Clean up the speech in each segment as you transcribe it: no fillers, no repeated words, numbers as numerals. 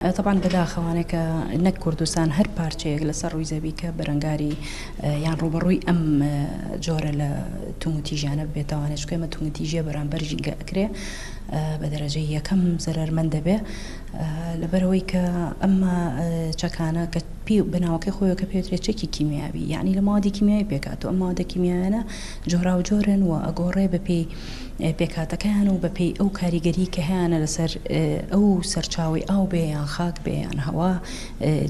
طبعا بەداخەوانێک کە نەک کوردستان هەر پارچەیەک لەسەر ڕووی زەوی کە بەرەنگاری یان ڕوبەڕووی ئەم جۆرە لە تومتیژانە بێتوانێت چکەمە تومتیژێ بەرامبەر ژینگە ئەکرێ بە دەرەجەی یەکەم زەرمەند دەبێ لەبەرەوەی کە ئەمە چەکانە کە بناوەکەی خۆیەوە کە پێوترێت چەکی کیمیاوی یعنی لە مادی کیمیایی پێکات و ئەم مادە کیمیایانە جۆرا و جۆرن و ئەگۆڕێ بەپێی پێکاتەکەیان و بەپێی ئەو کاریگەری کە هیانە لەسەر ئەو سەرچاوی ئاو بێ یان خاک بێ یان هەوا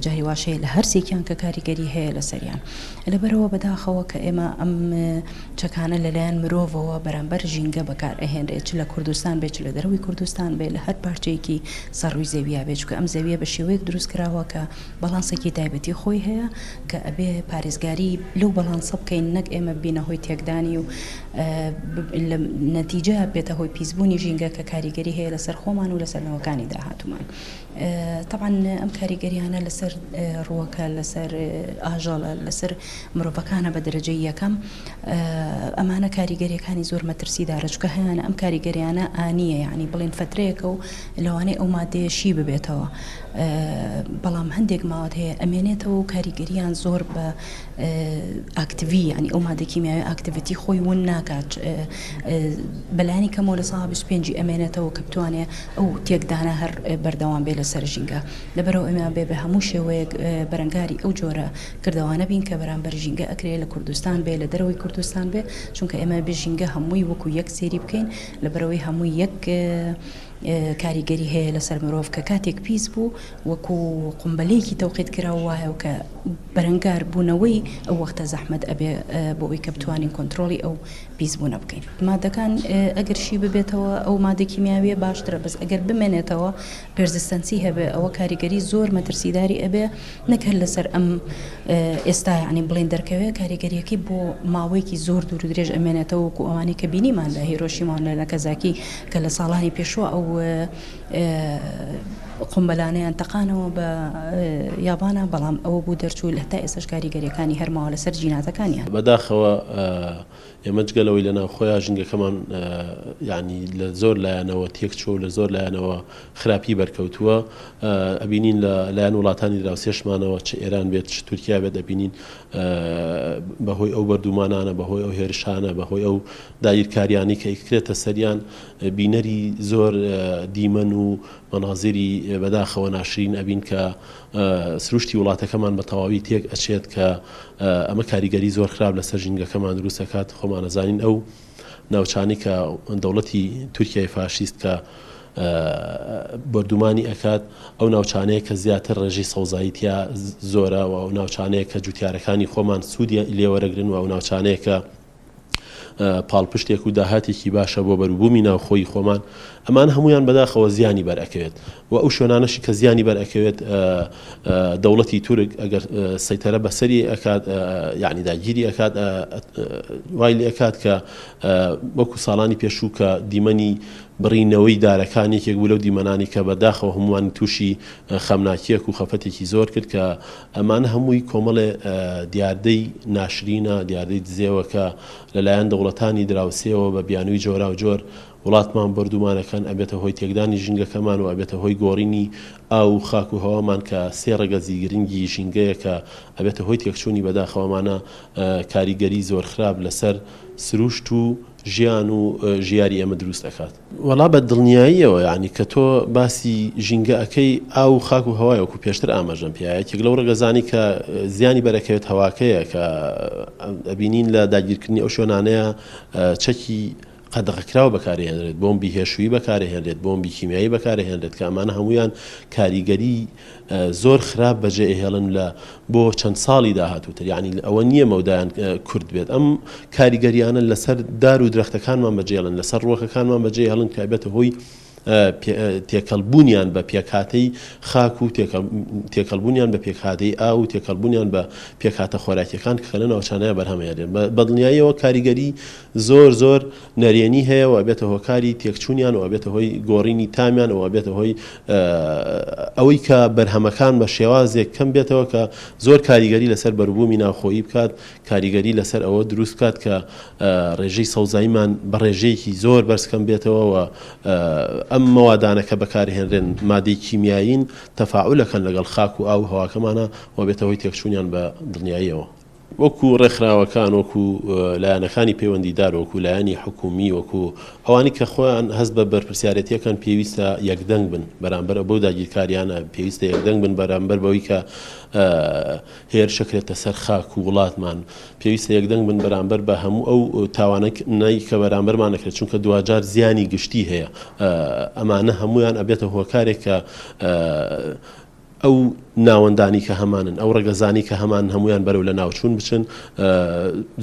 جاری واشەیە لە هەرسێکیان کە کاریگەری هەیە لەسەریان لەبەرەوە بەداخەوە کە ئێمە ئەم چەکانە لەلایەن مرۆڤەوە بەرامبەر ژینگە بەکار ئەهێنرێت چ لە کوردستان بێت چ لە دەروی کوردستان بێ لە هەر پارچەیەکی سەرڕووی زەویە بێت چکە ئەم زەویە بە شێوەیەک دروست کراوە کە بەڵانسێکی تایبەتی خۆی هەیە کە ئەبێ پارێزگاری لەو بەڵانسە بکەین نەک ئێمە بینە هۆی تێکدانی و نەتیجە بێتە هۆی پیسبوونی ژینگە کە کاریگەری هەیە لەسەر خۆمان و لەسەرنەوەکانی داهاتومان. طبعا ئەم کاریگەریانە لەسەر ڕووەکە لەسەر ئاژەڵە لەسەر مرۆڤەکانە بە دەرەجەی یەکەم ئەمانە کاریگەریەکانی زۆر مەترسیدارە چکە هەیەنە ئەم کاریگەریانە ئانیە یعنی بڵێن فترەیەکە و لەوانەیە ئەو مادەیەشی ببێتەوە بەڵام هەندێک ماوەت هەیە ئەمێنێتەوە و کاریگەریان زۆر بە ئاکتیڤی ینی ئەو مادە کیمیاوی ئاکتیڤیتی خۆی ون ناکات بەلایانی کەمەوە لە ساڵ 25 ئەمێنێتەوە کە بتوانێت ئەو تێکدانە هەر بەردەوام بێ لەسەر ژینگە لەبەرەوە ئێمە بێ بە هەموو شێوەیەک بەرەنگاری ئەو جۆرە کردەوانە بین کە بەرامبەر ژینگە ئەکرێ لە کوردستان بێ لە دەرەوەی کوردستان بێ چونکە ئێمە بێ ژینگە هەمووی وەکو یەک سێری بکەین لەبەرەوەی هەمووی یەک کاریگەری هەیە لەسەر مرۆڤ کە کاتێک پیس بوو وەکو قومبەلەیەکی تەوقیت کراوە وایە و کە بەرەنگار بوونەوەی ئەو وەختە زەحمەت ئەبێ بۆ ئەوی کە بتوانین کۆنتترۆلی ئەو پیسبوونە بکەین مادەکان ئەگەرشی ببێتەوە ئەو مادە کیمیاویە باشترە بەس ئەگەر بمێنێتەوە پێرزستەنسی هەبێ ئەوە کاریگەری زۆر مەترسیداری ئەبێ نەکرد لەسەر ئەم ئێستا ینی بڵین دەرکەوێت کاریگەریەکەی بۆ ماوەیەکی زۆر دوور و درێژ ئەمێنێتەوە وەکو ئەوانی کە بینیمان لە هیرۆشیما لە نەکەزاکی کە لە ساڵانی پێشوە ئەو قومبەلانەیان تەقانەوە بە یابانە بەڵام ئەوە بوو دەرچوو لە هەتا ئێستاش کاریگەریەکانی هەرماوە لەسەر جیناتەکانیان بەداخەوە ئێمە جگەلەوەی لەناو خۆیان ژینگەکەمان یعنی لە زۆر لایەنەوە تێکچوە و لە زۆر لایەنەوە خراپی بەرکەوتووە ئەبینین لە لایەن وڵاتانی دراوسێشمانەوە چ ئێران بێت چ تورکیا بێت ئەبینین بەهۆی ئەو بەردومانانە بەهۆی ئەو هێرشانە بەهۆی ئەو داگیرکاریانی کە ئیکرێتە سەریان بینەری زۆر دیمەن و مەنازیری بەداخەوە ناشرین ئەبین کە سروشتی وڵاتەکەمان بە تەواوی تێک ئەچێت کە ئەمە کاریگەری زۆر خراپ لەسەر ژینگەکەمان دروستەکات خۆمان نەزانین ئەو ناوچانی کە دەوڵەتی تورکیای فاشیست کە بەردومانی ئەکات ئەو ناوچانەیە کە زیاتر ڕێژی سەوزاییتیا زۆرە و ئەو ناوچانەیە کە جوتیارەکانی خۆمان سوودی لێوەرەگرن و ئەو ناوچانەیە کە پاڵپشتێک و داهاتێکی باشە بۆ بەروبوومی ناوخۆی خۆمان ئەمان هەمویان بەداخەوە زیانی بەرئەکەوێت و ئەو شوێنانەشی کە زیانی بەرئەکەوێت دەوڵەتی تورک ئەگەر سەیتەرە بەسەری ئەکات یعنی داگیری ئەکات وای لێ ئەکات کە وەکو ساڵانی پێشوو کە دیمەنی بڕینەوەی دارەکانێکێک بوو لەو دیمەنانی کە بەداخەوە هەمووان تووشی خەمناکیەک و خەفەتێکی زۆر کرد کە ئەمانە هەمووی کۆمەڵێ دیاردەی ناشرینە دیاردەی دزێوە کە لەلایەن دەوڵەتانی دراوسێەوە بە بیانووی جۆرا و جۆر وڵاتمان بەردومانەکان ئەبێتە هۆی تێکدانی ژینگەکەمان و ئەبێتە هۆی گۆڕینی ئاو خاک و هەوامان کە سێ ڕەگەزی گرنگی ژینگەیە کە ئەبێتە هۆی تێکچوونی بەداخەوەمانە کاریگەری زۆر خراپ لەسەر سروشت و ژیان و ژیاری ئەمە دروست دەکات وەڵا بە دڵنیاییەوە یعنی کە تۆ باسی ژینگە ئەەکەی ئاو خاک و هەوای وەکو پێشتر ئاماژەم پیاەتێک لەو ڕەگەزانی کە زیانی بەرەکەوێت هەواکەیە کە ئەبینین لە داگیرکردنی ئەو شوێنانەیە چەکی قەدەغەکراوە بەکارهێنرێت بۆمبی هێشویی بەکارهێنرێت بۆمبی کیمیایی بەکارهێنرێت کە ئەمانە هەمویان کاریگەری زۆر خراپ بەجێهێڵن لە بۆ چەند ساڵی داهاتووتر یعنی ئەوە نییە مەودایان کورد بێت ئەم کاریگەریانە لەسەر دار و درەختەکانمان بەجێڵن لەسەر ڕۆکەکانمان بەجێهێڵن کە بێتە هۆی تێکەڵبوونیان بە پێکهاتەی خاک و تێکەڵبوونیان بە پێکهاتەی ئاو و تێکەڵبوونیان بە پێکهاتە خۆراکیەکان کە لە ناوچانەیە بەرهەمێنێن بەدڵنیاییەوە کاریگەری زۆر زۆر نەرێنی هەیە و ئەبێتە هۆکاری تێکچوونیان و ئەبێتە هۆی گۆڕینی تامیان و ئەبێتە هۆی ئەوەی کە بەرهەمەکان بە شێوازێک کەم بێتەوە کە زۆر کاریگەری لەسەر بەروبوومی ناوخۆیی بکات کاریگەری لەسەر ئەوە دروست بکات کە ڕێژەی سەوزاییمان بە ڕێژەیەکی زۆر بەرزکەم بێتەوە و ئەم مەوادانە کە بەکارهێنرێن مادەی کیمیایین تەفاعولەکەن لەگەڵ خاک و ئاو هەواکەمانە و بێتەوەی تێکچوونیان بە دڵنیاییەوە. وەکو ڕێکخراوەکان وەکو لایەنەکانی پەیوەندیدار وەکو لایەنی حکومی وەکو ئەوانی کە خۆیان هەست بە بەرپرسیارەتیەکان پێویستە یەکدەنگ بن بەرامبەر بەو داگیرکاریانە پێویستە یەکدەنگ بن بەرامبەر بەوەی کە هێرشەکرێتە سەر خاک و وڵاتمان پێویستە یەکدەنگ بن بەرامبەر بە هەموو ئەو تاوانەی کە بەرامبەرمان نەکرێت چونکە دوجار زیانی گشتی هەیە ئەمانە هەمویان ئەبێتە هۆکارێک کە ئەو ناوەندانی کە هەمانن ئەو ڕێگەزانی کە هەمان هەمویان بەرەو لە ناوچوون بچن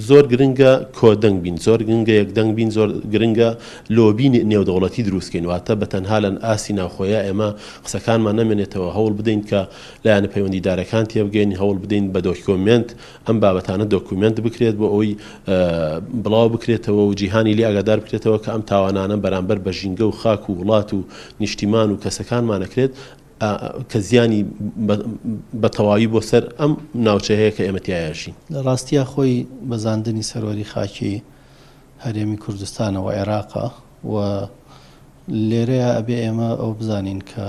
زۆر گرنگە کۆدەنگ بین زۆر گرنگە یەکدەنگ بین زۆر گرنگە لۆبی نێودەوڵەتی دروستکەین واتە بە تەنها لەن ئاسی ناوخۆیە ئێمە قسەکانمان نەمێنێتەوە هەوڵ بدەین کە لایەنە پەیوەندیدارەکان تێبگەین هەوڵ بدەین بە دۆکیۆمنت ئەم بابەتانە دۆکیومنت بکرێت بۆ ئەوەی بڵاو بکرێتەوە و جیهانی لێ ئاگادار بکرێتەوە کە ئەم تاوانانە بەرامبەر بە ژینگە و خاک و وڵات و نیشتیمان و کەسەکانمانەکرێت کە زیانی بە تەواوی بۆ سەر ئەم ناوچەیە کە ئێمە تایەشین. لە ڕاستیە خۆی بەزاندنی سەروەری خاکی هەرێمی کوردستانەوە عێراقا و لێرەیە ئەبێ ئێمە ئەو بزانین کە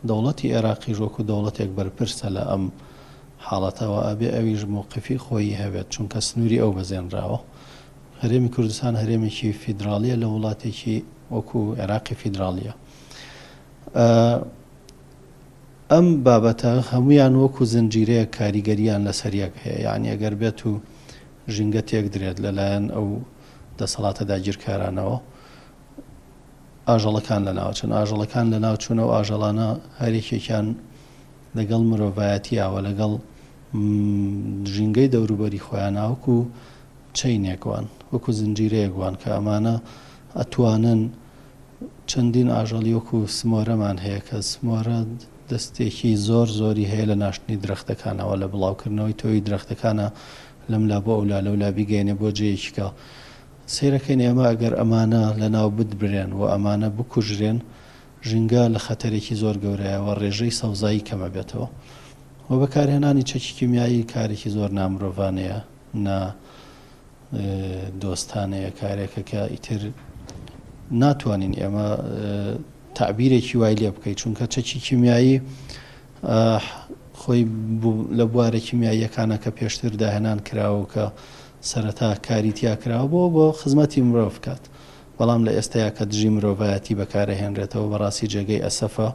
دەوڵەتی عێراقی ژۆک و دەوڵەتێک بەرپرسە لە ئەم حاڵەتەوە ئەبێ ئەویش مووقفی خۆی هەبێت چونکە سنووری ئەو بەزێنراوە. هەرێمی کوردستان هەرێمێکی فیدراالیە لە وڵاتێکی وەکو عێراقی فیدراالیە. ئەم بابەتە هەمویان وەکو زنجیرەیە کاریگەریان لەسەریەک هەیە یعنی ئەگەر بێت و ژینگە تێک درێت لەلایەن ئەو دەسەڵاتە داگیرکارانەوە ئاژەڵەکان لە ناوچن ئاژەڵەکان لە ناوچوونەوە ئاژەڵانە هەرێکێکیان لەگەڵ مرۆڤایەتیاوە لەگەڵ ژینگەی دەوروبەری خۆیان وەکو چەینێکوان وەکو زنجیرەیەکوان کە ئەمانە ئەتوانن چەندین ئاژەڵی وەکو سمۆرەمان هەیە کە سمۆرە دەستێکی زۆری هەیە لە ناشتنی درەختەکانەوە لە بڵاوکردنەوەی تۆی درەختەکانە لەملا بۆ ئەولا لەولا بیگەێنێ بۆ جەیەکیکە سیرەکەین ئێمە ئەگەر ئەمانە لە ناو بدبرێن و ئەمانە بکوژرێن ژینگە لە خەتەرێکی زۆر گەورەیەوە ڕێژەی سەوزایی کەمە بێتەوە و بەکارهێنانی چەکی کیمیایی کارێکی زۆر نامرۆڤانەیە نا دۆستانەیە کارێکە کە ئیتر ناتوانین ئێمە تعبیرێکی وای لێ بکەیت چونکە چەکی کیمیایی خۆی لە بوارە کیمیاییەکانە کە پێشتر داهێنان کراوە کە سەرەتا کاریتیا کراوە بۆ خزمەتی مرۆڤ بکات بەڵام لە ئێستایا کە دژی مرۆڤایەتی بەکارەهێنرێتەوە بەڕاستی جێگەی ئەسەفە